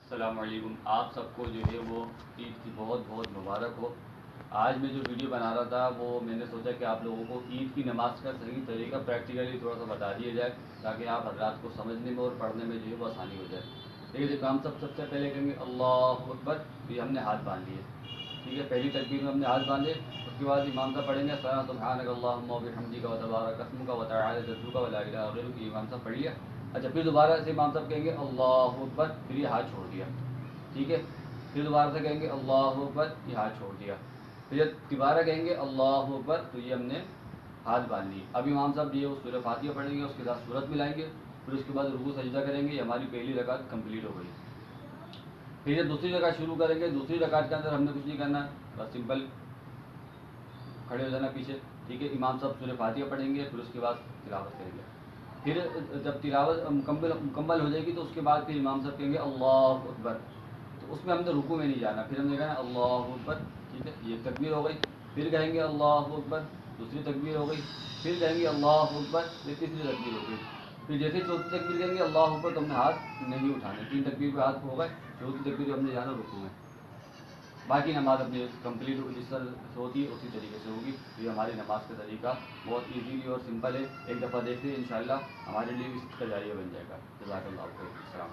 السلام علیکم. آپ سب کو جو ہے وہ عید کی بہت بہت مبارک ہو. آج میں جو ویڈیو بنا رہا تھا وہ میں نے سوچا کہ آپ لوگوں کو عید کی نماز کا صحیح طریقہ پریکٹیکلی تھوڑا سا بتا دیا جائے تاکہ آپ حضرات کو سمجھنے میں اور پڑھنے میں جو ہے وہ آسانی ہو جائے. ٹھیک ہے جی. ہم سب سے پہلے کہیں گے اللہ اکبر. یہ ہم نے ہاتھ باندھ لیے. ٹھیک ہے, پہلی تکبیر میں ہم نے ہاتھ باندھے. اس کے بعد امام صاحب پڑھیں گے سبحانک اللہم وبحمدک وتبارک اسمک وتعالی جدک ولا الہ غیرک. امام صاحب پڑھ لیا. اچھا, پھر دوبارہ سے امام صاحب کہیں گے اللہ اکبر. پھر یہ ہاتھ چھوڑ دیا. ٹھیک ہے, پھر دوبارہ سے کہیں گے اللہ اکبر. یہ ہاتھ چھوڑ دیا. پھر دوبارہ کہیں گے اللہ اکبر. تو یہ ہم نے ہاتھ باندھ لی. اب امام صاحب یہ سورہ فاتحہ پڑھیں گے, اس کے ساتھ سورت ملائیں گے. پھر اس کے بعد رکوع سجدہ کریں گے. یہ ہماری پہلی رکعت کمپلیٹ ہو گئی. پھر یہ دوسری رکعت شروع کریں گے. دوسری رکعت کے اندر ہم نے کچھ نہیں کرنا, بس سمپل کھڑے ہو جانا پیچھے. ٹھیک ہے, امام صاحب سورہ فاتحہ پڑھیں گے. پھر اس کے بعد تلاوت کریں گے. پھر جب تلاوت مکمل ہو جائے گی تو اس کے بعد پھر امام صاحب کہیں گے اللہ اکبر. تو اس میں ہم نے رکوع میں نہیں جانا. پھر ہم نے کہنا اللہ اکبر. ٹھیک ہے, یہ تکبیر ہو گئی. پھر کہیں گے اللہ اکبر. دوسری تکبیر ہو گئی. پھر کہیں گے اللہ اکبر. یہ تیسری تکبیر ہو گئی. پھر جیسے چوتھی تکبیر کہیں گے اللہ اکبر تو ہم نے ہاتھ نہیں اٹھانے. تین تکبیر پہ ہاتھ ہو گئے. چوتھی تکبیر ہم نے جانا رکوع میں. باقی نماز اپنی کمپلیٹ جس طرح سے ہوتی ہے اسی طریقے سے ہوگی. یہ ہماری نماز کا طریقہ بہت ایزیلی اور سمپل ہے. ایک دفعہ دیکھتے ہیں انشاءاللہ ہمارے لیے بھی اس کا ذریعہ بن جائے گا. جزاک اللہ خیر. السلام.